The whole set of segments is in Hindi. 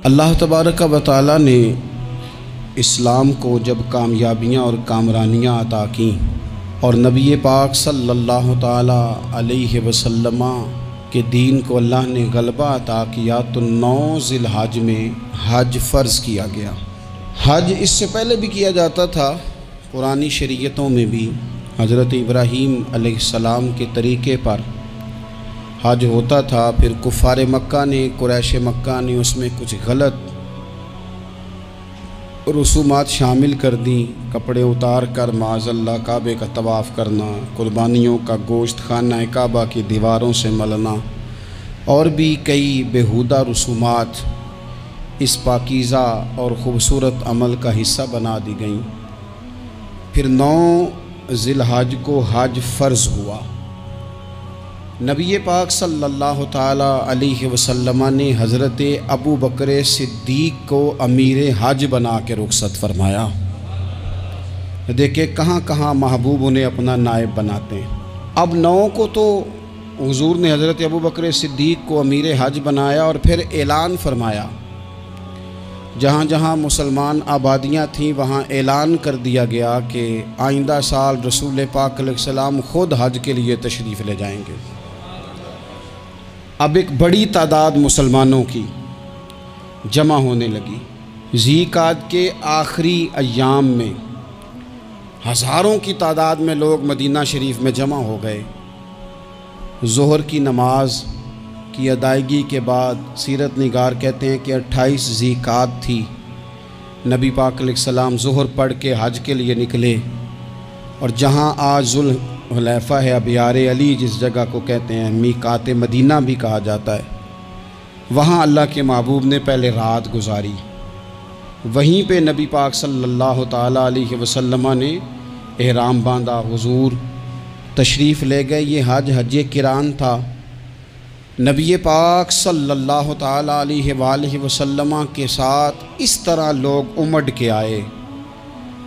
अल्लाह तबारक व तआला ने इस्लाम को जब कामयाबियाँ और कामरानियाँ अता की और नबी पाक सल्लल्लाहु ताला अलैहि वसल्लम के दीन को अल्लाह ने गलबा अता किया तो 9 ज़िलहज में हज फ़र्ज़ किया गया। हज इससे पहले भी किया जाता था, पुरानी शरीयतों में भी हज़रत इब्राहीम अलैहिस्सलाम के तरीक़े पर हज होता था। फिर कुफ़ार मक्का ने, कुरैश मक्का ने उसमें कुछ गलत रसूमात शामिल कर दी। कपड़े उतार कर माज़अल्लाह काबे का तवाफ़ करना, कुर्बानियों का गोश्त खाना काबा की दीवारों से मलना और भी कई बेहुदा रसूमात इस पाकीज़ा और ख़ूबसूरत अमल का हिस्सा बना दी गई। फिर 9 ज़िलहज को हज फ़र्ज़ हुआ। नबी पाक सल्लल्लाहु ताला अलैहि वसल्लम ने हज़रत अबू बकर सिद्दीक़ को अमीर हज बना के रुख़सत फ़रमाया। देखे कहाँ कहाँ महबूब उन्हें अपना नायब बनाते हैं। अब 9 को तो हुज़ूर ने हज़रत अबू बकर सिद्दीक़ को अमीर हज बनाया और फिर ऐलान फरमाया। जहाँ जहाँ मुसलमान आबादियाँ थीं वहाँ ऐलान कर दिया गया कि आइंदा साल रसूल पाक अलैहिस्सलाम ख़ुद हज के लिए तशरीफ़ ले जाएंगे। अब एक बड़ी तादाद मुसलमानों की जमा होने लगी। ज़ीक़ात के आखिरी अय्याम में हज़ारों की तादाद में लोग मदीना शरीफ में जमा हो गए। ज़ोहर की नमाज की अदायगी के बाद सीरत निगार कहते हैं कि 28 ज़ीक़ात थी। नबी पाक अलैहिस्सलाम ज़ोहर पढ़ के हज के लिए निकले और जहाँ आज जुल हुलैफ़ा है, अबियार अली जिस जगह को कहते हैं, मीकात मदीना भी कहा जाता है, वहाँ अल्लाह के महबूब ने पहले रात गुजारी। वहीं पे नबी पाक सल्लल्लाहु ताला अलैहि वसल्लम ने एहराम बांधा, हुज़ूर तशरीफ़ ले गए। ये हज किरान था। नबी पाक सल्लल्लाहु ताला अलैहि वसल्लम के साथ इस तरह लोग उमड़ के आए।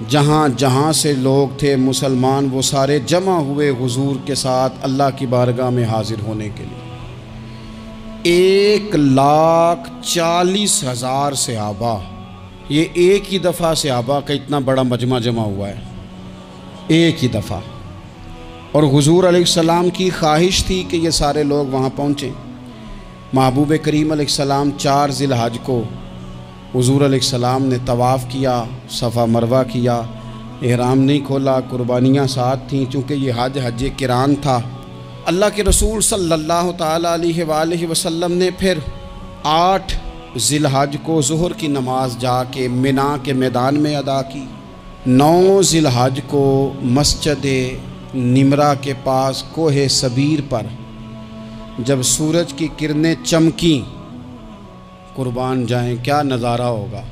जहाँ जहाँ से लोग थे मुसलमान वो सारे जमा हुए हुज़ूर के साथ अल्लाह की बारगाह में हाज़िर होने के लिए। 1,40,000 सहाबा, ये एक ही दफ़ा सहाबा का इतना बड़ा मजमा जमा हुआ है, एक ही दफ़ा। और हुज़ूर अलैहिस्सलाम की ख्वाहिश थी कि ये सारे लोग वहाँ पहुँचें। महबूब करीम अलैहिस्सलाम 4 ज़िलहज को हुज़ूर अलैहिस्सलाम ने तवाफ़ किया, सफ़ा मरवा किया, एहराम नहीं खोला, कुर्बानियाँ साथ थीं चूँकि ये हज किरान था। अल्लाह के रसूल सल्लल्लाहु ताला अलैहि वसल्लम ने फिर 8 ज़िलहज को ज़ुहर की नमाज जाके मिना के मैदान में अदा की। 9 ज़िलहज को मस्जिद निमरा के पास कोहे सबीर पर जब सूरज की किरणें चमकी, कुर्बान जाएं, क्या नज़ारा होगा।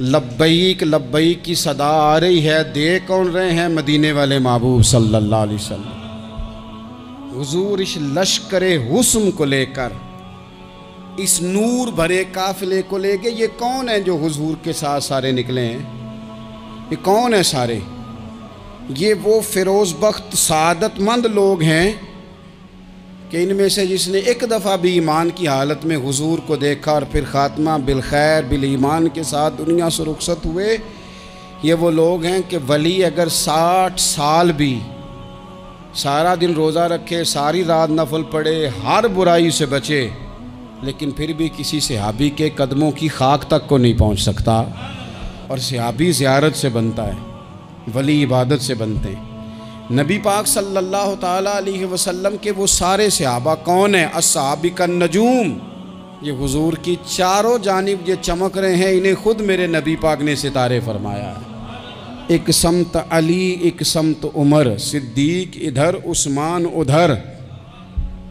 लब्बैक लब्बैक की सदा आ रही है। दे कौन रहे हैं? मदीने वाले महबूब सल्लल्लाहु अलैहि वसल्लम। हुज़ूर इस लश्करे हुस्न को लेकर, इस नूर भरे काफ़िले को लेके, ये कौन है जो हुज़ूर के साथ सारे निकले हैं? ये कौन है सारे? ये वो फ़िरोज़ बख्त सादतमंद लोग हैं कि इनमें से जिसने एक दफ़ा भी ईमान की हालत में हुज़ूर को देखा और फिर ख़ात्मा बिल खैर बिल ईमान के साथ दुनिया से रुखसत हुए, ये वो लोग हैं कि वली अगर 60 साल भी सारा दिन रोज़ा रखे, सारी रात नफल पढ़े, हर बुराई से बचे, लेकिन फिर भी किसी सहाबी के कदमों की खाक तक को नहीं पहुँच सकता। और सहाबी ज़ियारत से बनता है, वली इबादत से बनते हैं। नबी पाक सल्लल्लाहु ताला अलैहि वसल्लम के वो सारे सहाबा कौन हैं? अस्सहाबिकन नजूम। ये हुज़ूर की चारों जानिब ये चमक रहे हैं, इन्हें खुद मेरे नबी पाक ने सितारे फरमाया है। एक समत अली, एक समत उमर, सिद्दीक़ इधर, उस्मान उधर।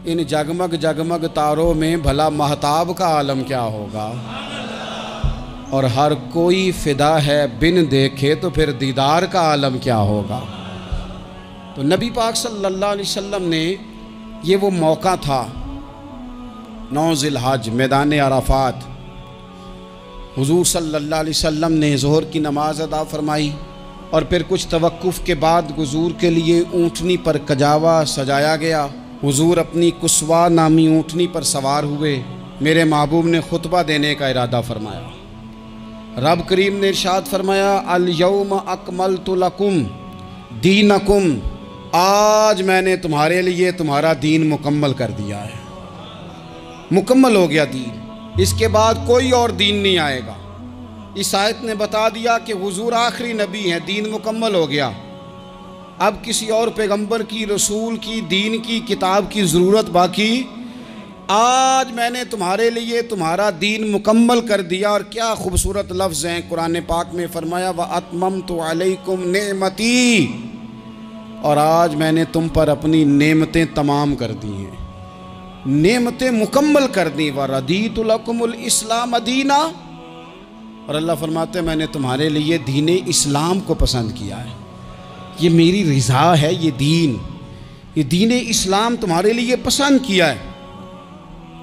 इन जगमग जगमग तारों में भला महताब का आलम क्या होगा। और हर कोई फ़िदा है बिन देखे तो फिर दीदार का आलम क्या होगा। तो नबी पाक सल्लल्लाहु अलैहि वसल्लम ने, ये वो मौका था 9 ज़िलहज मैदान अराफात। हुज़ूर सल्लल्लाहु अलैहि वसल्लम ने ज़ोहर की नमाज अदा फरमाई और फिर कुछ तवक्कुफ़ के बाद हुज़ूर के लिए ऊँटनी पर कजावा सजाया गया। हुज़ूर अपनी कुस्वा नामी ऊँटनी पर सवार हुए मेरे महबूब ने खुतबा देने का इरादा फरमाया। रब करीम ने इरशाद फरमाया, अल यौम अकमलतु लकुम दीनकुम, आज मैंने तुम्हारे लिए तुम्हारा दीन मुकम्मल कर दिया है। मुकम्मल हो गया दीन, इसके बाद कोई और दीन नहीं आएगा। इस आयत ने बता दिया कि हुजूर आखिरी नबी हैं, दीन मुकम्मल हो गया। अब किसी और पैगंबर की, रसूल की, दीन की, किताब की ज़रूरत बाकी। आज मैंने तुम्हारे लिए तुम्हारा दीन मुकम्मल कर दिया। और क्या खूबसूरत लफ्ज़ हैं कुरान पाक में फरमाया, व अतममतु अलैकुम नेमती, और आज मैंने तुम पर अपनी नेमतें तमाम कर दी हैं, नेमतें मुकम्मल कर दी। व रदीतु लकुमुल इस्लाम दीना, और अल्लाह फरमाते हैं मैंने तुम्हारे लिए दीन इस्लाम को पसंद किया है, ये मेरी रिज़ा है। ये दीन इस्लाम तुम्हारे लिए पसंद किया है।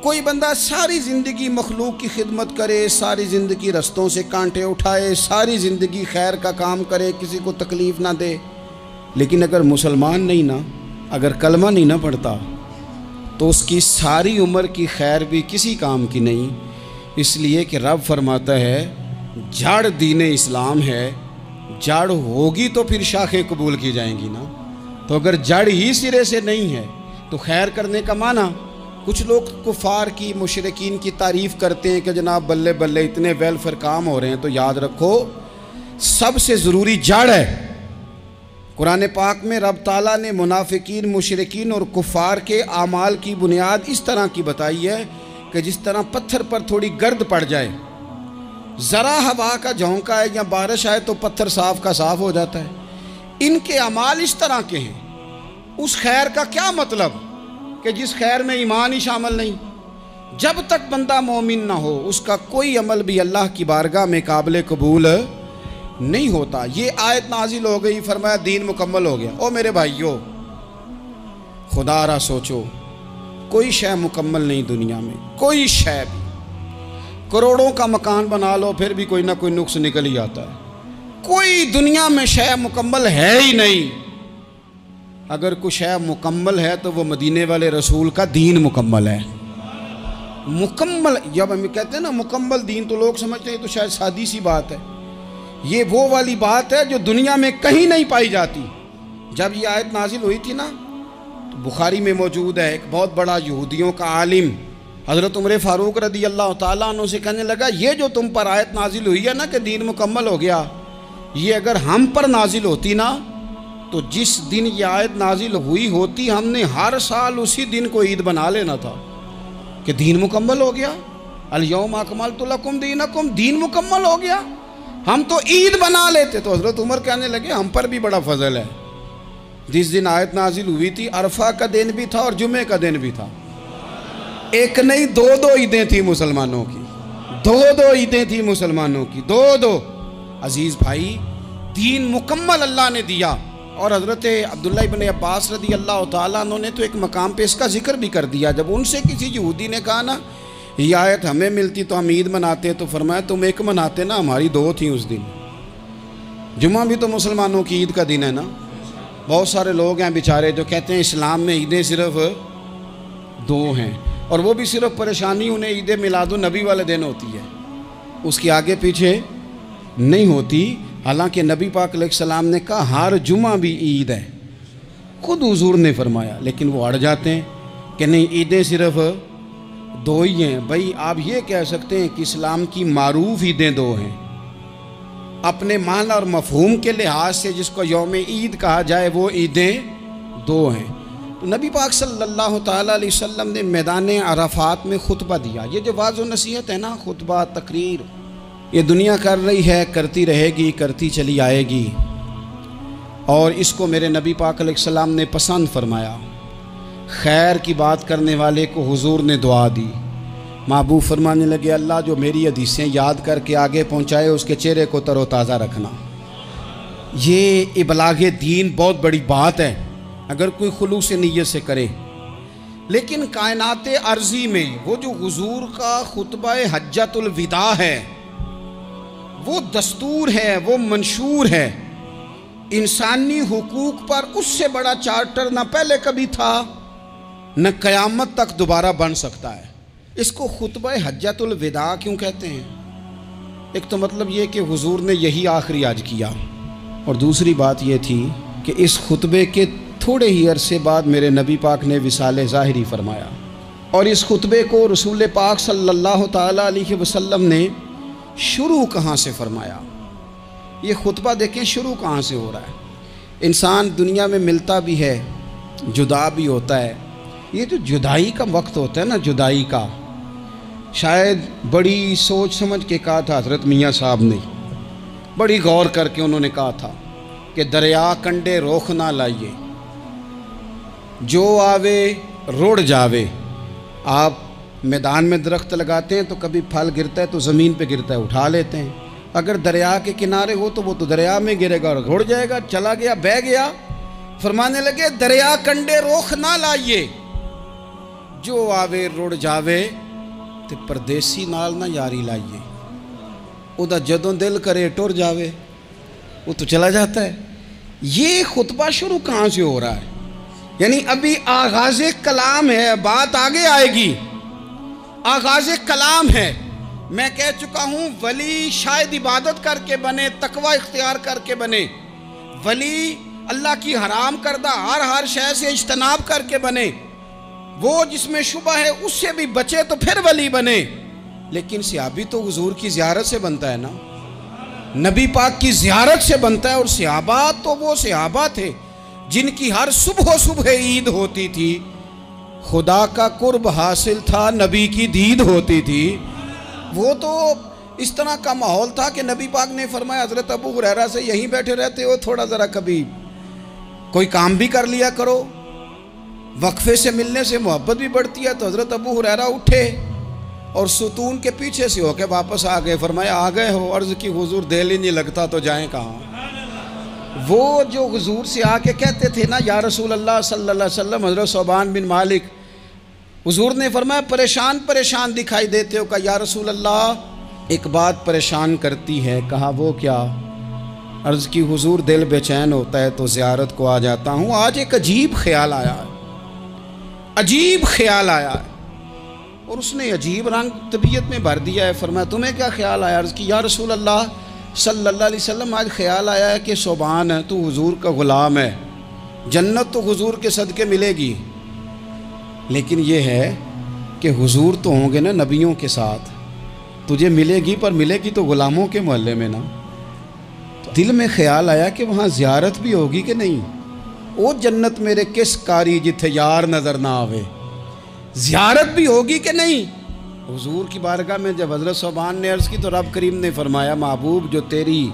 कोई बंदा सारी ज़िंदगी मखलूक की खिदमत करे, सारी ज़िंदगी रस्तों से कांटे उठाए, सारी ज़िंदगी खैर का काम करे, किसी को तकलीफ़ ना दे, लेकिन अगर मुसलमान नहीं ना, अगर कलमा नहीं ना पढ़ता, तो उसकी सारी उम्र की खैर भी किसी काम की नहीं। इसलिए कि रब फरमाता है जड़ दीन इस्लाम है, जड़ होगी तो फिर शाखें कबूल की जाएंगी ना। तो अगर जड़ ही सिरे से नहीं है तो खैर करने का माना। कुछ लोग कुफार की, मुशरिकीन की तारीफ़ करते हैं कि जनाब बल्ले बल्ले इतने वेलफेयर काम हो रहे हैं, तो याद रखो सबसे ज़रूरी जड़ है। कुरान पाक में रब ताला ने मुनाफिकीन, मुशरिकीन और कुफार के आमाल की बुनियाद इस तरह की बताई है कि जिस तरह पत्थर पर थोड़ी गर्द पड़ जाए, ज़रा हवा का झोंका है या बारिश आए तो पत्थर साफ का साफ हो जाता है। इनके अमाल इस तरह के हैं। उस खैर का क्या मतलब कि जिस खैर में ईमान ही शामिल नहीं। जब तक बंदा मोमिन ना हो उसका कोई अमल भी अल्लाह की बारगाह में काबिल कबूल नहीं होता। ये आयत नाजिल हो गई, फरमाया दीन मुकम्मल हो गया। ओ मेरे भाइयों, खुदारा सोचो, कोई शय मुकम्मल नहीं दुनिया में, कोई शय भी। करोड़ों का मकान बना लो फिर भी कोई ना कोई नुक्स निकल ही आता है। कोई दुनिया में शय मुकम्मल है ही नहीं। अगर कुछ शय मुकम्मल है तो वो मदीने वाले रसूल का दीन मुकम्मल है। मुकम्मल, जब हम कहते हैं ना मुकम्मल दीन, तो लोग समझते हैं तो शायद सादी सी बात है। ये वो वाली बात है जो दुनिया में कहीं नहीं पाई जाती। जब ये आयत नाजिल हुई थी ना, तो बुखारी में मौजूद है, एक बहुत बड़ा यहूदियों का आलिम हज़रत उमर फ़ारूक रदी अल्लाह ताला अन्हु से कहने लगा, ये जो तुम पर आयत नाजिल हुई है ना कि दीन मुकम्मल हो गया, ये अगर हम पर नाजिल होती ना, तो जिस दिन ये आयत नाजिल हुई होती हमने हर साल उसी दिन को ईद बना लेना था कि दीन मुकम्मल हो गया। अल यौम अकमलतु लकुम दीनकुम, दीन मुकम्मल हो गया। हम तो ईद बना लेते। तो हज़रत उमर कहने लगे हम पर भी बड़ा फजल है। जिस दिन आयत नाजिल हुई थी अरफा का दिन भी था और जुमे का दिन भी था। एक नहीं, दो ईदें थी मुसलमानों की, दो ईदें थी मुसलमानों की, दो। अजीज़ भाई, दीन मुकम्मल अल्लाह ने दिया। और हज़रत अब्दुल्लाह इब्न अब्बास रदी अल्लाह ताला अन्हु ने तो एक मकाम पे इसका जिक्र भी कर दिया। जब उनसे किसी यहूदी ने कहा ना ये आयत हमें मिलती तो हम ईद मनाते, तो फरमाया तुम एक मनाते ना, हमारी दो थी उस दिन। जुम्मा भी तो मुसलमानों की ईद का दिन है ना। बहुत सारे लोग हैं बेचारे जो कहते हैं इस्लाम में ईदें सिर्फ दो हैं, और वो भी सिर्फ परेशानी उन्हें ईद मिलादुन नबी वाले दिन होती है, उसके आगे पीछे नहीं होती। हालांकि नबी पाक अलैहिस्सलाम ने कहा हर जुमा भी ईद है, खुद हुजूर ने फरमाया, लेकिन वो अड़ जाते हैं कि नहीं ईदें सिर्फ दो ही हैं। भाई आप ये कह सकते हैं कि इस्लाम की मारूफ ईदें दो हैं, अपने माना और मफहूम के लिहाज से जिसको यौम ईद कहा जाए वो ईदें दो हैं। तो नबी पाक सल्लल्लाहु ताला अलैहि वसल्लम ने मैदान अराफात में खुतबा दिया। ये जो वाज़ व नसीहत है ना, खुतबा तकरीर, ये दुनिया कर रही है, करती रहेगी, करती चली आएगी। और इसको मेरे नबी पाक अलैहिस्सलाम ने पसंद फरमाया। खैर की बात करने वाले को हुजूर ने दुआ दी। महबूब फरमाने लगे, अल्लाह जो मेरी हदीसें याद करके आगे पहुँचाए उसके चेहरे को तरोताज़ा रखना। ये इबलाग दीन बहुत बड़ी बात है अगर कोई खुलूस नीयत से करे। लेकिन कायनात अर्ज़ी में वो जो हुजूर का खुतबा हज्जतुल विदा है, वो दस्तूर है, वो मंशूर है। इंसानी हुकूक पर उससे बड़ा चार्टर न पहले कभी था न क़यामत तक दोबारा बन सकता है। इसको खुतबा हज्जतुल विदा क्यों कहते हैं? एक तो मतलब ये कि हुजूर ने यही आखिरी आज किया, और दूसरी बात ये थी कि इस खुतबे के थोड़े ही अरसे बाद मेरे नबी पाक ने विसाले ज़ाहिरी फरमाया, और इस खुतबे को रसूल पाक सल्लल्लाहु ताला अलैहि वसल्लम ने शुरू कहाँ से फरमाया? ये खुतबा देखें शुरू कहाँ से हो रहा है। इंसान दुनिया में मिलता भी है, जुदा भी होता है। ये जो जुदाई का वक्त होता है ना, जुदाई का, शायद बड़ी सोच समझ के कहा था हज़रत मियाँ साहब ने, बड़ी गौर करके उन्होंने कहा था कि दरिया कंडे रोख ना लाइए, जो आवे रुड़ जावे। आप मैदान में दरख्त लगाते हैं तो कभी फल गिरता है तो ज़मीन पे गिरता है, उठा लेते हैं। अगर दरिया के किनारे हो तो वो तो दरिया में गिरेगा और रुड़ जाएगा, चला गया, बह गया। फरमाने लगे दरिया कंडे रोख ना लाइए, जो आवे रुड़ जावे, ते परदेसी नाल ना यारी लाइए। उदा जदों दिल करे टुर जावे, वो तो चला जाता है। ये खुतबा शुरू कहाँ से हो रहा है? यानी अभी आगाज़े कलाम है, बात आगे आएगी। आगाज़े कलाम है। मैं कह चुका हूँ वली शायद इबादत करके बने, तकवा इख्तियार करके बने। वली अल्लाह की हराम करदा हर शय से इज्तनाब करके बने। वो जिसमें शुबा है उससे भी बचे तो फिर वली बने। लेकिन सहाबी तो हुजूर की ज़ियारत से बनता है ना, नबी पाक की ज़ियारत से बनता है। और सहाबा तो वो सहाबा थे जिनकी हर सुबह सुबह ईद होती थी, खुदा का कुर्ब हासिल था, नबी की दीद होती थी। वो तो इस तरह का माहौल था कि नबी पाक ने फरमाया हज़रत अबू हुरैरा से, यहीं बैठे रहते हो, थोड़ा ज़रा कभी कोई काम भी कर लिया करो। वक्फे से मिलने से मोहब्बत भी बढ़ती है। तो हज़रत अबू हुरैरा उठे और सुतून के पीछे से होके वापस आ गए। फरमाया आ गए हो? अर्ज़ की हुजूर दिल ही नहीं लगता तो जाएं कहाँ। वो जो हुजूर से आके कहते थे ना, या रसूल अल्लाह सल्लल्लाहु अलैहि वसल्लम, हज़रत सोबान बिन मालिक, हुजूर ने फरमाया परेशान परेशान दिखाई देते हो। कहा या रसूल अल्लाह एक बात परेशान करती है। कहा वो क्या? अर्ज़ की हुजूर दिल बेचैन होता है तो ज़ियारत को आ जाता हूँ। आज एक अजीब ख्याल आया है, अजीब ख्याल आया है। और उसने अजीब रंग तबीयत में भर दिया है। फरमाया तुम्हें क्या ख्याल आया? अर्ज़ की या रसूल अल्लाह सल्लल्लाहु अलैहि वसल्लम, आज ख्याल आया है कि सोबान है, तू हुजूर का ग़ुलाम है, जन्नत तो हुजूर के सदक़े मिलेगी। लेकिन यह है कि हुजूर तो होंगे ना नबियों के साथ, तुझे मिलेगी, पर मिलेगी तो ग़ुलामों के मोहल्ले में ना। तो दिल में ख्याल आया कि वहाँ ज़ियारत भी होगी कि नहीं। वो जन्नत मेरे किस कारी जिथे यार नज़र ना आवे, ज़ियारत भी होगी कि नहीं। हुजूर की बारगाह में जब हज़रत सोबान ने अर्ज़ की तो रब करीम ने फरमाया महबूब जो तेरी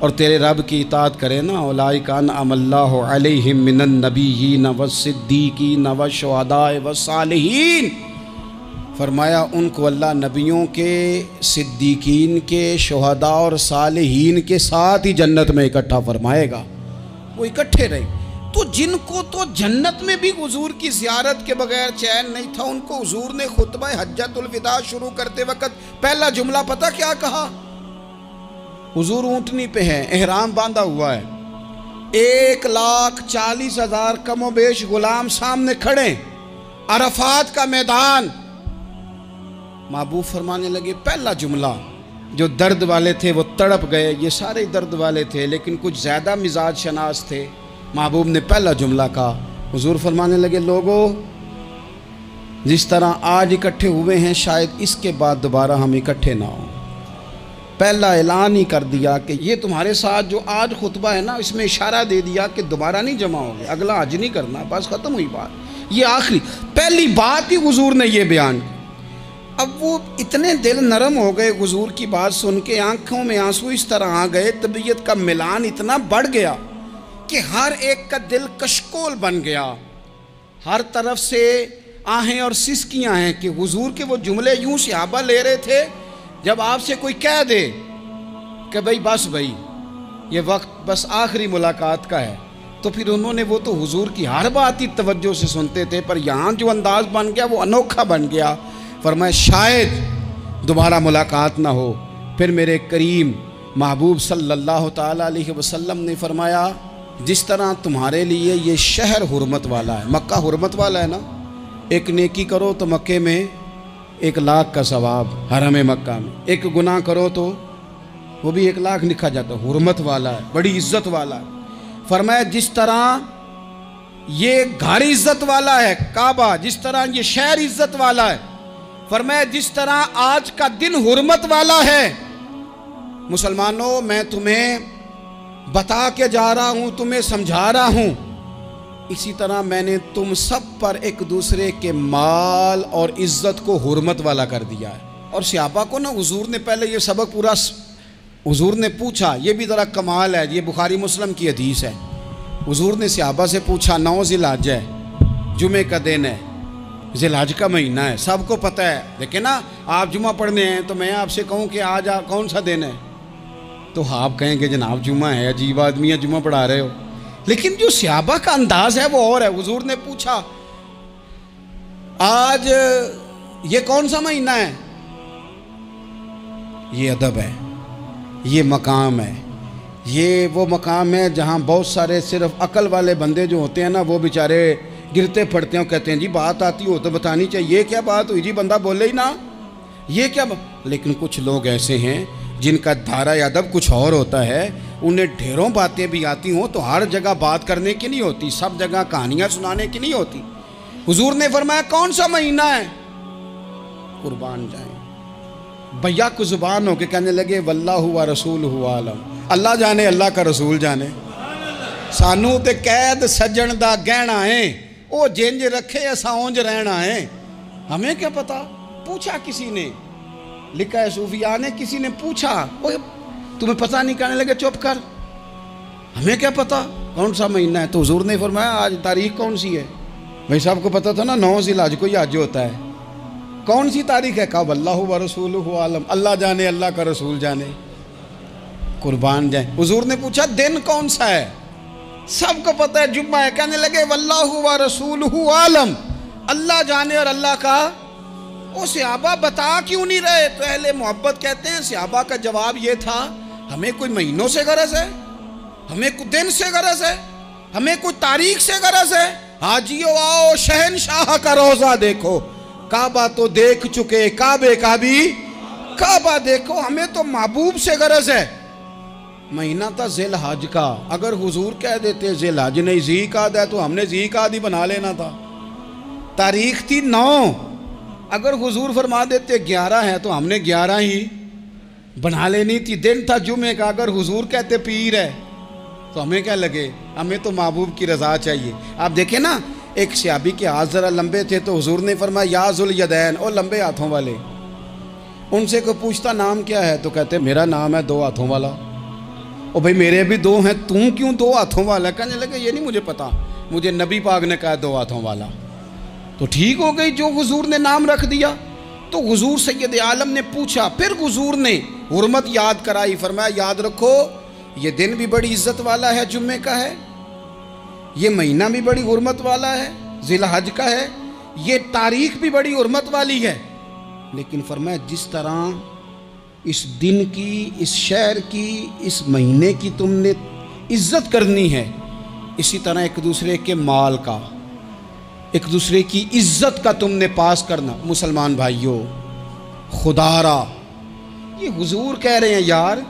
और तेरे रब की इताअत करे ना, उलाइका अनअमल्लाहु अलैहिम मिनन नबिय्यीन वस्सिद्दीकीन वशुहदाए वस्सालिहीन। फरमाया उनको अल्लाह नबियों के, सिद्दीकीन के, शुहदा और सालिहीन के साथ ही जन्नत में इकट्ठा फरमाएगा। वो इकट्ठे रहे। तो जिनको तो जन्नत में भी हुजूर की ज़ियारत के बगैर चैन नहीं था, उनको हुजूर ने खुतबा हज्जतुल विदा शुरू करते वक्त पहला जुमला पता क्या कहा? हुजूर ऊँटनी पे हैं, एहराम बांधा हुआ है, 1,40,000 कमोबेश गुलाम सामने खड़े, अरफात का मैदान। महबूब फरमाने लगे पहला जुमला, जो दर्द वाले थे वो तड़प गए, ये सारे दर्द वाले थे लेकिन कुछ ज़्यादा मिजाज शनास थे। महबूब ने पहला जुमला कहा। हुजूर फरमाने लगे लोगों, जिस तरह आज इकट्ठे हुए हैं शायद इसके बाद दोबारा हम इकट्ठे ना हों। पहला ऐलान ही कर दिया कि ये तुम्हारे साथ जो आज खुतबा है ना, इसमें इशारा दे दिया कि दोबारा नहीं जमा होंगे, अगला हज नहीं करना, बस ख़त्म हुई बात। ये आखिरी पहली बात ही हुजूर ने ये बयान की। अब वो इतने दिल नरम हो गए हुजूर की बात सुन के, आंखों में आंसू इस तरह आ गए, तबीयत का मिलान इतना बढ़ गया कि हर एक का दिल कशकोल बन गया। हर तरफ से आहें और सिसकियाँ हैं कि हुजूर के वो जुमले यूं सहाबा ले रहे थे, जब आपसे कोई कह दे कि भाई बस भाई ये वक्त बस आखिरी मुलाकात का है, तो फिर उन्होंने वो तो हुजूर की हर बात ही तवज्जो से सुनते थे। पर यहाँ जो अंदाज़ बन गया वो अनोखा बन गया। फरमाया शायद दोबारा मुलाकात ना हो। फिर मेरे करीम महबूब सल्लल्लाहु ताला अलैहि वसल्लम ने फरमाया जिस तरह तुम्हारे लिए ये शहर हुर्मत वाला है, मक्का हुर्मत वाला है ना, एक नेकी करो तो मक्के में 1 लाख का सवाब हरम मक्का में। एक गुनाह करो तो वो भी 1 लाख लिखा जाता। हुर्मत वाला है, बड़ी इज्जत वाला है। फरमाया जिस तरह ये घर इज्जत वाला है काबा, जिस तरह ये शहर इज्जत वाला है, फरमाया जिस तरह आज का दिन हुर्मत वाला है। मुसलमानों, मैं तुम्हें बता के जा रहा हूं, तुम्हें समझा रहा हूं, इसी तरह मैंने तुम सब पर एक दूसरे के माल और इज्जत को हुर्मत वाला कर दिया है। और सहाबा को ना हुजूर ने पहले ये सबक पूरा हुजूर ने पूछा, ये भी ज़रा कमाल है, ये बुखारी मुस्लिम की हदीस है। हुजूर ने सहाबा से पूछा, 9 ज़िलहज है, जुमे का दिन है, ज़िलहज का महीना है, सबको पता है। देखिए ना, आप जुमा पढ़ने हैं तो मैं आपसे कहूँ कि आज कौन सा दिन है, तो आप कहेंगे जनाब जुमा है, अजीब आदमी है, जुमा पढ़ा रहे हो। लेकिन जो सहाबा का अंदाज है वो और है। हुजूर ने पूछा, आज ये कौन सा महीना है? ये अदब है, ये मकाम है, ये वो मकाम है जहाँ बहुत सारे सिर्फ अकल वाले बंदे जो होते हैं ना, वो बेचारे गिरते पड़ते हैं, कहते हैं जी बात आती हो तो बतानी चाहिए। ये क्या बात हुई जी, बंदा बोले ही ना, ये क्या लेकिन कुछ लोग ऐसे हैं जिनका धारा अदब कुछ और होता है। उन्हें ढेरों बातें भी आती हों तो हर जगह बात करने की नहीं होती, सब जगह कहानियाँ सुनाने की नहीं होती। हुजूर ने फरमाया कौन सा महीना है? कुर्बान जाए भैया को जुबान होके कहने लगे वल्लाहु व रसूलुहु आलम, अल्लाह जाने, अल्लाह का रसूल जाने। सानू ते कैद सज्जन दा गहना है, वो जिंज रखे असा उंज रहना है, हमें क्या पता। पूछा किसी ने, लिखा है सूफिया ने, किसी ने पूछा, ओए तुम्हें पता नहीं? कहने लगे चुप कर, हमें क्या पता कौन सा महीना है। तो हुजूर ने फरमाया आज तारीख कौन सी है? भाई साहब को पता था ना 9 ज़िलहज को ही हज होता है, कौन सी तारीख है? कहा वल्लाहु व रसूलुहु आलम, अल्लाह जाने, अल्लाह का रसूल जाने। कुर्बान जाए। हुजूर ने पूछा दिन कौन सा है? सबको पता है जुम्मा है। कहने लगे वल्लाहु व रसूलुहु आलम, अल्लाह जाने और अल्लाह का। वो सहाबा बता क्यों नहीं रहे? तो अहले मोहब्बत कहते हैं सहाबा का जवाब ये था, हमें कोई महीनों से गरज है, हमें कोई दिन से गरज है, हमें कोई तारीख से गरज है। हाजियो आओ शहनशाह का रोजा देखो, काबा तो देख चुके, काबे का भी काबा देखो। हमें तो महबूब से गरज है। महीना था ज़िलहज का, अगर हुजूर कह देते ज़िलहज नहीं ज़ीक़ाद है तो हमने ज़ीक़ाद ही बना लेना था। तारीख थी 9, अगर हुजूर फरमा देते 11 है तो हमने 11 ही बना लेनी थी। दिन था जुमे का, अगर हुजूर कहते पीर है तो हमें क्या लगे, हमें तो महबूब की रज़ा चाहिए। आप देखें ना, एक सहाबी के हाथ ज़रा लंबे थे तो हुजूर ने फरमाया या ज़ुल यदैन, ओ लंबे हाथों वाले। उनसे कोई पूछता नाम क्या है तो कहते मेरा नाम है 2 हाथों वाला। ओ भाई मेरे भी 2 हैं, तू क्यों 2 हाथों वाला? कहने लगे ये नहीं मुझे पता, मुझे नबी पाक ने कहा 2 हाथों वाला। तो ठीक हो गई, जो हुजूर ने नाम रख दिया। तो हुजूर सैयद आलम ने पूछा, फिर हुजूर ने हुर्मत याद कराई। फरमाया याद रखो ये दिन भी बड़ी इज्जत वाला है, जुम्मे का है, ये महीना भी बड़ी हुर्मत वाला है, ज़िलहज का है, ये तारीख भी बड़ी हुर्मत वाली है। लेकिन फरमाया जिस तरह इस दिन की, इस शहर की, इस महीने की तुमने इज्जत करनी है, इसी तरह एक दूसरे के माल का, एक दूसरे की इज्जत का तुमने पास करना। मुसलमान भाइयों, खुदारा ये हुजूर कह रहे हैं यार,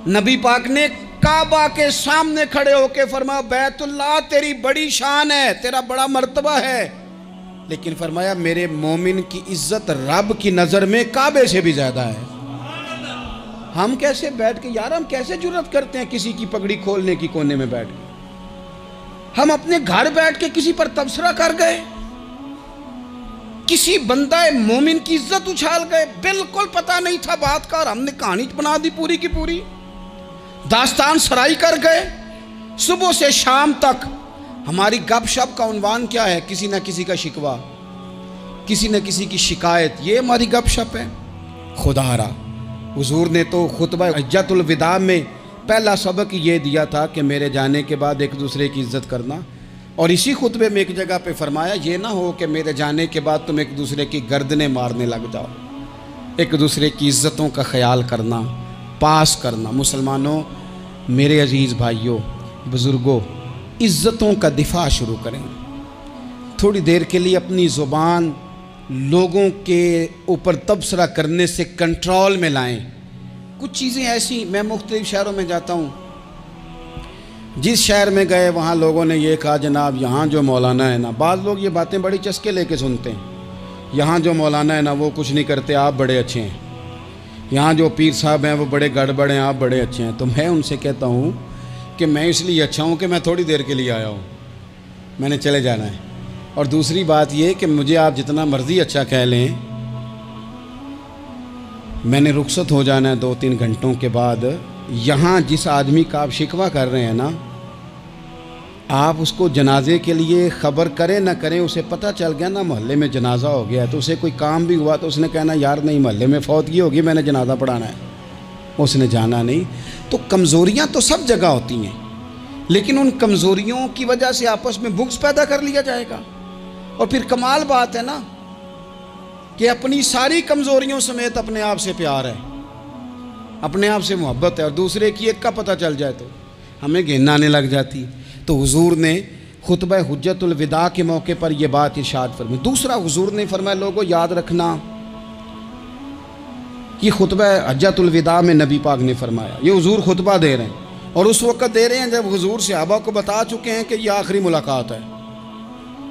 नबी पाक ने काबा के सामने खड़े होके फरमाया बैतुल्लाह तेरी बड़ी शान है, तेरा बड़ा मर्तबा है, लेकिन फरमाया मेरे मोमिन की इज्जत रब की नज़र में काबे से भी ज़्यादा है। हम कैसे बैठ के यार, हम कैसे जुर्रत करते हैं किसी की पगड़ी खोलने की कोने में बैठ के? हम अपने घर बैठ के किसी पर तबसरा कर गए, किसी बंदा मोमिन की इज्जत उछाल गए, बिल्कुल पता नहीं था बात का और हमने कहानी बना दी पूरी की पूरी, दास्तान सराई कर गए। सुबह से शाम तक हमारी गपशप का उन्वान क्या है? किसी न किसी का शिकवा, किसी न किसी की शिकायत, ये हमारी गपशप है। खुदारा हुजूर ने तो खुतबा हज्जतुल विदा में पहला सबक ये दिया था कि मेरे जाने के बाद एक दूसरे की इज्जत करना, और इसी खुतबे में एक जगह पे फरमाया ये ना हो कि मेरे जाने के बाद तुम एक दूसरे की गर्दनें मारने लग जाओ। एक दूसरे की इज्जतों का ख्याल करना, पास करना। मुसलमानों, मेरे अजीज़ भाइयों, बुज़ुर्गों, इज्जतों का दिफा शुरू करें। थोड़ी देर के लिए अपनी ज़ुबान लोगों के ऊपर तबसरा करने से कंट्रोल में लाएं। कुछ चीज़ें ऐसी, मैं मुख्तलिफ शहरों में जाता हूँ, जिस शहर में गए वहाँ लोगों ने ये कहा जनाब यहाँ जो मौलाना है ना, बाद लोग ये बातें बड़ी चस्के लेके सुनते हैं, यहाँ जो मौलाना है ना वो कुछ नहीं करते, आप बड़े अच्छे हैं, यहाँ जो पीर साहब हैं वो बड़े गड़बड़ हैं, आप बड़े अच्छे हैं। तो मैं उनसे कहता हूँ कि मैं इसलिए अच्छा हूँ कि मैं थोड़ी देर के लिए आया हूँ, मैंने चले जाना है। और दूसरी बात ये कि मुझे आप जितना मर्ज़ी अच्छा कह लें, मैंने रुखसत हो जाना है 2-3 घंटों के बाद। यहाँ जिस आदमी का आप शिकवा कर रहे हैं ना, आप उसको जनाजे के लिए ख़बर करें ना करें, उसे पता चल गया ना मोहल्ले में जनाजा हो गया है, तो उसे कोई काम भी हुआ तो उसने कहना यार नहीं मोहल्ले में फौतगी होगी, मैंने जनाजा पढ़ाना है, उसने जाना नहीं। तो कमज़ोरियाँ तो सब जगह होती हैं, लेकिन उन कमज़ोरियों की वजह से आपस में बुग़्ज़ पैदा कर लिया जाएगा। और फिर कमाल बात है ना कि अपनी सारी कमज़ोरियों समेत अपने आप से प्यार है, अपने आप से मोहब्बत है, और दूसरे की एक का पता चल जाए तो हमें घिन आने लग जाती। तो हुजूर ने खुतबा हुज्जतुल विदा के मौके पर यह बात इरशाद फरमाई। दूसरा, हुजूर ने फरमाया लोगों याद रखना, ये खुतबा हज्जतुल विदा में नबी पाक ने फरमाया, ये हुजूर खुतबा दे रहे हैं और उस वक़्त दे रहे हैं जब हुजूर सहाबा को बता चुके हैं कि ये आखिरी मुलाकात है।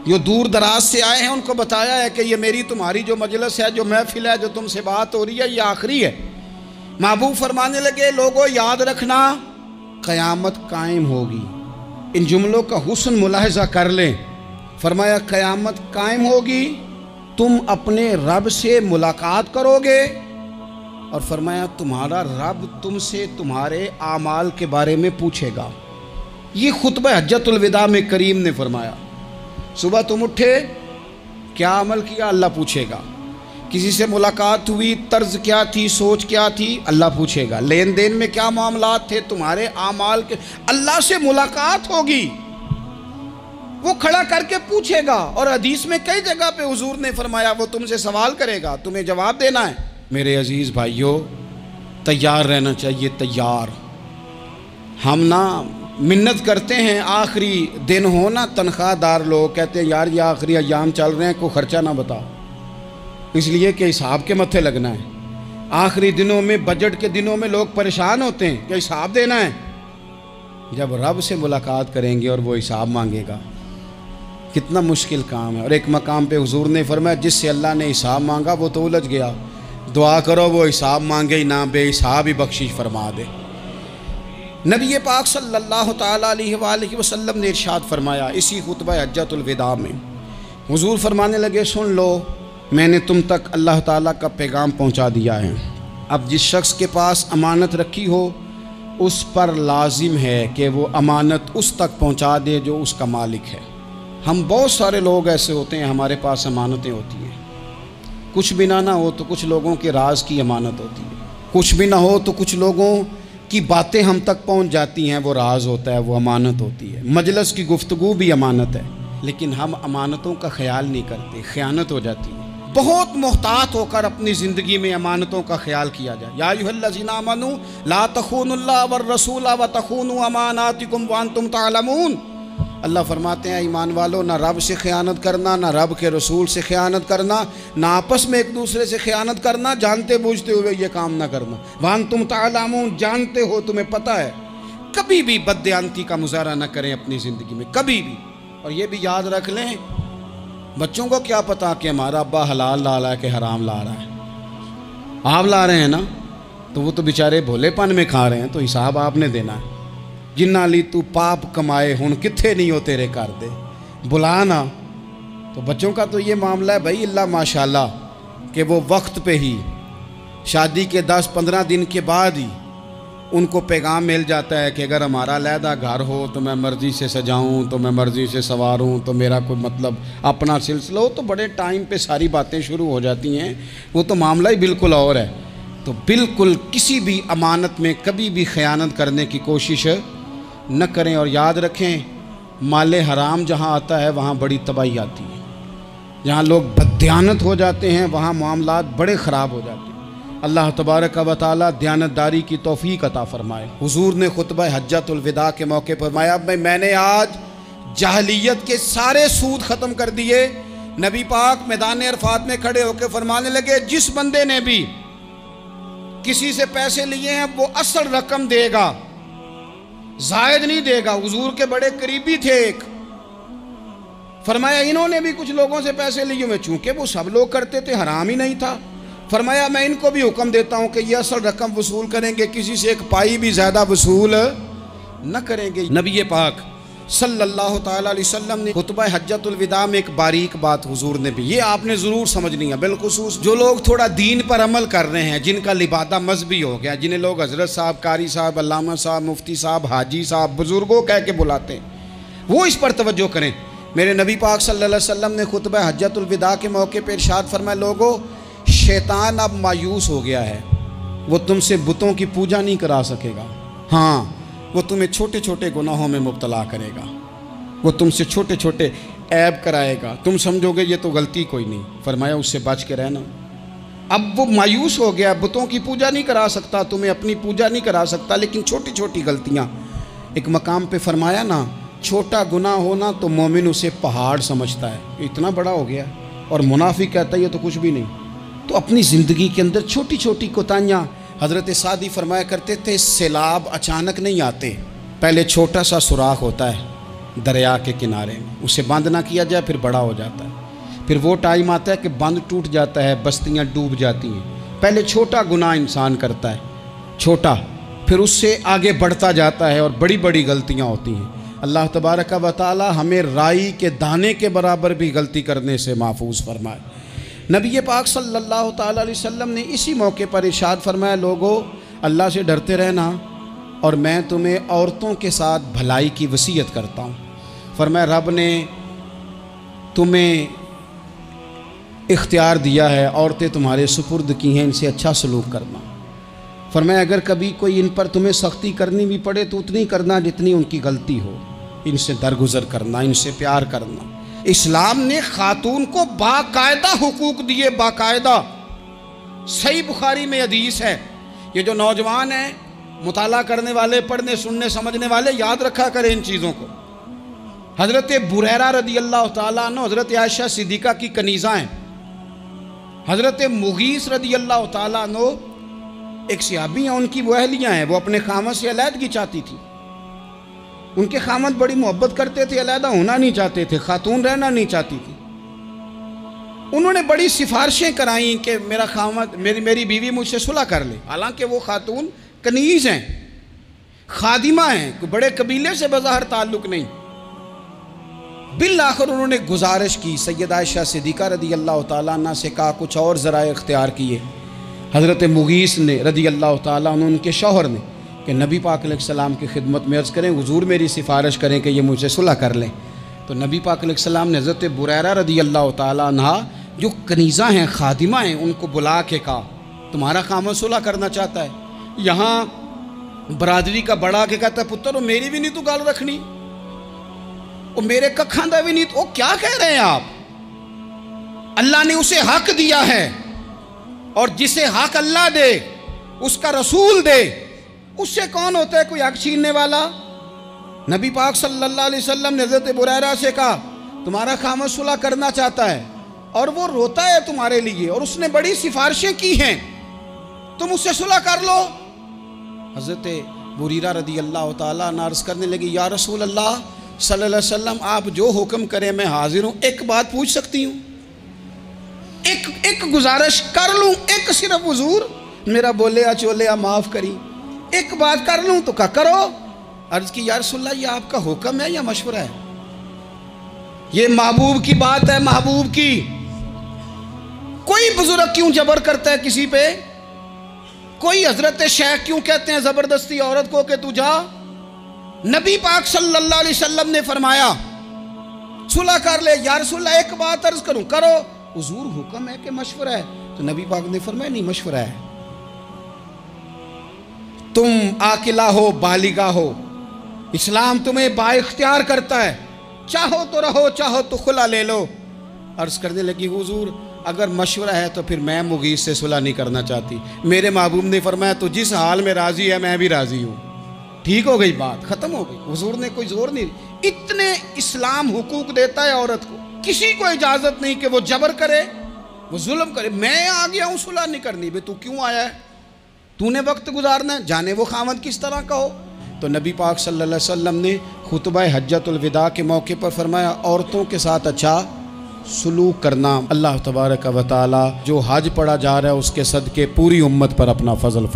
ये दूर दराज से आए हैं, उनको बताया है कि ये मेरी तुम्हारी जो मजलिस है, जो महफिल है, जो तुमसे बात हो रही है, ये आखिरी है। महबूब फरमाने लगे लोगों याद रखना क़यामत कायम होगी। इन जुमलों का हुस्न मुलाहिज़ा कर लें। फरमाया क़यामत कायम होगी, तुम अपने रब से मुलाकात करोगे, और फरमाया तुम्हारा रब तुमसे तुम्हारे आमाल के बारे में पूछेगा। ये खुतबा हज्जतुल विदा में करीम ने फरमाया, सुबह तुम उठे, क्या अमल किया, अल्लाह पूछेगा। किसी से मुलाकात हुई, तर्ज क्या थी, सोच क्या थी, अल्लाह पूछेगा। लेन देन में क्या मामलात थे, तुम्हारे आमाल के, अल्लाह से मुलाकात होगी, वो खड़ा करके पूछेगा। और हदीस में कई जगह पे हुजूर ने फरमाया वो तुमसे सवाल करेगा, तुम्हें जवाब देना है। मेरे अजीज़ भाइयों, तैयार रहना चाहिए, तैयार। हम ना मिन्नत करते हैं, आखिरी दिन हो ना, तनख्वाहदार लोग कहते हैं यार ये आखिरी अयाम चल रहे हैं, कोई ख़र्चा ना बताओ, इसलिए कि हिसाब के मत्थे लगना है। आखिरी दिनों में, बजट के दिनों में लोग परेशान होते हैं कि हिसाब देना है। जब रब से मुलाकात करेंगे और वो हिसाब मांगेगा, कितना मुश्किल काम है। और एक मकाम पे हुजूर ने फरमाया जिससे अल्लाह ने हिसाब मांगा वो तो उलझ गया, दुआ करो वो हिसाब मांगे ही ना, बेहिसाब ही बख्शिश फरमा दे। नबी पाक सल्लल्लाहु ताला अलैहि वसल्लम ने इरशाद फरमाया इसी खुतबा हज्जतुल विदा में, हुजूर फरमाने लगे सुन लो, मैंने तुम तक अल्लाह ताला का पैगाम पहुंचा दिया है। अब जिस शख्स के पास अमानत रखी हो उस पर लाजिम है कि वो अमानत उस तक पहुंचा दे जो उसका मालिक है। हम बहुत सारे लोग ऐसे होते हैं, हमारे पास अमानतें होती हैं, कुछ भी ना हो तो कुछ लोगों के राज की अमानत होती है, कुछ भी ना हो तो कुछ लोगों की बातें हम तक पहुंच जाती हैं, वो राज होता है, वो अमानत होती है। मजलिस की गुफ्तगू भी अमानत है, लेकिन हम अमानतों का ख्याल नहीं करते, ख़यानत हो जाती है। बहुत मोहतात होकर अपनी ज़िंदगी में अमानतों का ख्याल किया जाए। या अय्युहल्लज़ीना आमनू ला तख़ूनुल्लाह वर रसूला व तख़ूनू अमानातिकुम व अंतुम तालमून। अल्लाह फरमाते हैं ईमान वालों, ना रब से ख़यानत करना, ना रब के रसूल से ख़यानत करना, ना आपस में एक दूसरे से ख़यानत करना, जानते बूझते हुए ये काम ना करना। व अंतुम तालमून, जानते हो, तुम्हें पता है। कभी भी बददियानती का मुजाहरा न करें अपनी ज़िंदगी में, कभी भी। और ये भी याद रख लें, बच्चों को क्या पता कि हमारा अब्बा हलाल ला रहा है कि हराम ला रहा है। आप ला रहे हैं ना, तो वो तो बेचारे भोलेपन में खा रहे हैं, तो हिसाब आपने देना है। जिन्ना ली तू पाप कमाए हुण कित्थे नहीं हो तेरे घर दे, बुला ना। तो बच्चों का तो ये मामला है भाई, अल्लाह माशाल्लाह कि वो वक्त पे ही, शादी के 10-15 दिन के बाद ही उनको पैगाम मिल जाता है कि अगर हमारा अलहदा घर हो तो मैं मर्ज़ी से सजाऊं, तो मैं मर्ज़ी से संवारूं, तो मेरा कोई मतलब अपना सिलसिला हो, तो बड़े टाइम पे सारी बातें शुरू हो जाती हैं। वो तो मामला ही बिल्कुल और है। तो बिल्कुल किसी भी अमानत में कभी भी ख़यानत करने की कोशिश न करें। और याद रखें, माले हराम जहाँ आता है वहाँ बड़ी तबाही आती है। जहाँ लोग बददियानत हो जाते हैं वहाँ मामलात बड़े ख़राब हो जाते हैं। अल्लाह तबारक व तआला दयानतदारी की तौफीक अता फरमाए। हुजूर ने खुतबा हज्जतुल विदा के मौके पर फरमाया मैंने आज जाहलियत के सारे सूद ख़त्म कर दिए, नबी पाक मैदान अरफात में खड़े होकर फरमाने लगे, जिस बंदे ने भी किसी से पैसे लिए हैं वो असल रकम देगा, जायद नहीं देगा। हुजूर के बड़े करीबी थे एक, फरमाया इन्होंने भी कुछ लोगों से पैसे लिए हुए, चूंकि वो सब लोग करते थे, हराम ही नहीं था। फरमाया मैं इनको भी हुक्म देता हूं कि ये असल रकम वसूल करेंगे, किसी से एक पाई भी ज्यादा वसूल न करेंगे। नबी पाक सल्लल्लाहु ताला अलैहि वसल्लम ने खुतबा हज्जतुल विदा में एक बारीक बात हुजूर ने भी, ये आपने ज़रूर समझनी है, बिलखुसूस जो लोग थोड़ा दीन पर अमल कर रहे हैं, जिनका लिबादा मजहबी हो गया, जिन्हें लोग हज़रत साहब, कारी साहब, अल्लामा साहब, मुफ्ती साहब, हाजी साहब, बुजुर्गों कह के बुलाते हैं, वो इस पर तवज्जो करें। मेरे नबी पाक सल्लल्लाहु अलैहि वसल्लम ने खुतबा हज्जतुल विदा के मौके पर इरशाद फरमाया, लोगों शैतान अब मायूस हो गया है, वो तुमसे बुतों की पूजा नहीं करा सकेगा। हाँ, वो तुम्हें छोटे छोटे गुनाहों में मुब्तला करेगा, वो तुमसे छोटे छोटे ऐब कराएगा, तुम समझोगे ये तो गलती कोई नहीं। फरमाया उससे बच के रहना। अब वो मायूस हो गया, बुतों की पूजा नहीं करा सकता, तुम्हें अपनी पूजा नहीं करा सकता, लेकिन छोटी छोटी गलतियाँ। एक मकाम पे फरमाया ना, छोटा गुनाह होना तो मोमिन उसे पहाड़ समझता है, इतना बड़ा हो गया, और मुनाफिक कहता है ये तो कुछ भी नहीं। तो अपनी ज़िंदगी के अंदर छोटी छोटी कोताहियाँ, हज़रत सादी फरमाया करते थे, सैलाब अचानक नहीं आते, पहले छोटा सा सुराख होता है दरिया के किनारे में, उसे बंद ना किया जाए फिर बड़ा हो जाता है, फिर वो टाइम आता है कि बंद टूट जाता है, बस्तियाँ डूब जाती हैं। पहले छोटा गुनाह इंसान करता है, छोटा, फिर उससे आगे बढ़ता जाता है और बड़ी बड़ी गलतियाँ होती हैं। अल्लाह तबारक व तआला हमें राई के दाने के बराबर भी गलती करने से महफूज फरमाए। नबी पाक सल्लल्लाहु ताला अलैहि वसल्लम ने इसी मौके पर इरशाद फरमाया, लोगों अल्लाह से डरते रहना और मैं तुम्हें औरतों के साथ भलाई की वसीयत करता हूँ। फरमाया रब ने तुम्हें इख्तियार दिया है, औरतें तुम्हारे सुपुर्द की हैं, इनसे अच्छा सलूक करना। फरमाया अगर कभी कोई इन पर तुम्हें सख्ती करनी भी पड़े तो उतनी करना जितनी उनकी गलती हो, इनसे दरगुजर करना, इनसे प्यार करना। इस्लाम ने खातून को बाकायदा हुकूक दिए, बाकायदा। सही बुखारी में हदीस है, ये जो नौजवान हैं, मुताला करने वाले, पढ़ने सुनने समझने वाले, याद रखा करें इन चीज़ों को। हज़रत बुरैरा रदी अल्लाह तआला अन्हु हज़रत आयशा सिद्दीक़ा की कनीज़ा हैं। हज़रत मुगीस रदी अल्लाह तआला अन्हु एक सहाबी हैं, उनकी वो अहलियाँ हैं, वो अपने खामद से अलहदगी चाहती थी। उनके खामद बड़ी मोहब्बत करते थे, अलहदा होना नहीं चाहते थे, खातून रहना नहीं चाहती थी। उन्होंने बड़ी सिफारिशें कराई कि मेरा खामद, मेरी बीवी मुझसे सुलह कर ले। हालांकि वो खातून कनीज़ हैं, खादिमा हैं, कोई बड़े कबीले से बज़ाहिर ताल्लुक़ नहीं। बिल आखिर उन्होंने गुजारिश की, सैयदा आयशा सिद्दीक़ा रदी अल्लाह तआला अन्हा से कहा, कुछ और ज़राए इख्तियार किए। हज़रत मुगीस ने रदी अल्लाह तआला अन्हु, उनके शौहर ने, कि नबी पाक अलैहिस्सलाम की खिदमत में अर्ज़ करें, हुजूर मेरी सिफारिश करें कि ये मुझसे सुलह कर लें। तो नबी पाक अलैहिस्सलाम ने हज़रत बुरैरा रदी अल्लाह तआला अन्हा जो कनीज़ा हैं, खादिमा हैं, उनको बुला के कहा तुम्हारा खामद सुलह करना चाहता है। यहाँ बरादरी का बड़ा के कहता है, पुत्र मेरी भी नहीं तू गल रखनी, वो मेरे कखा दा भी नहीं, तो क्या कह रहे हैं आप? अल्लाह ने उसे हक दिया है, और जिसे हक अल्लाह दे उसका रसूल दे, उससे कौन होता है कोई हक छीनने वाला? नबी पाक सल्लल्लाहु अलैहि वसल्लम ने हज़रत बुरैरा से कहा तुम्हारा खामद सुलह करना चाहता है और वो रोता है तुम्हारे लिए, और उसने बड़ी सिफारिशें की हैं, तुम उससे सुलह कर लो। हज़रत बुरीरा रदी अल्लाह तआला अन्हा अर्ज़ करने लगी, या रसूल अल्लाह सल्लल्लाहु अलैहि वसल्लम आप जो हुक्म करें मैं हाजिर हूँ। एक बात पूछ सकती हूँ, एक गुजारिश कर लूँ, एक सिर्फ हुजूर मेरा बोले चोले माफ़ करी, एक बात कर लूँ? तो क्या करो? अर्ज़ की या रसूल अल्लाह ये आपका हुक्म है या मशवरा है? ये महबूब की बात है, महबूब की। कोई बुजुर्ग क्यों जबर करता है किसी पे? कोई हजरत शेख क्यों कहते हैं जबरदस्ती औरत को कि तू जा? नबी पाक सल्लल्लाहु अलैहि वसल्लम ने फरमाया सुलह कर ले। या रसूल अल्लाह एक बात अर्ज करूं, करो। हुजूर हुक्म है कि मशवरा है? तो नबी पाक ने फरमाया नहीं, मशवरा है। तुम आकिला हो, बालिगा हो, इस्लाम तुम्हें बाइख्तियार करता है, चाहो तो रहो, चाहो तो खुला ले लो। अर्ज करने लगी हुजूर अगर मशवरा है तो फिर मैं मुगीस से सुलह नहीं करना चाहती। मेरे महबूब ने फरमाया तो जिस हाल में राजी है मैं भी राजी हूँ। ठीक हो गई बात, खत्म हो गई। हुजूर ने कोई जोर नहीं, इतने इस्लाम हुकूक देता है औरत को। किसी को इजाजत नहीं कि वो जबर करे, वो जुल्म करे। मैं आ गया हूं सुलह नहीं करनी, बे तू क्यों आया है, तूने वक्त गुजारना है, जाने वो खामद किस तरह का हो। तो नबी पाक सल्लल्लाहु अलैहि वसल्लम ने खुतबा हज्जतुल विदा के मौके पर फरमाया, औरतों के साथ अच्छा सुलूक करना। अल्लाह तबारक व तआला जो हज पढ़ा जा रहा है उसके सदके पूरी उम्मत पर अपना फजल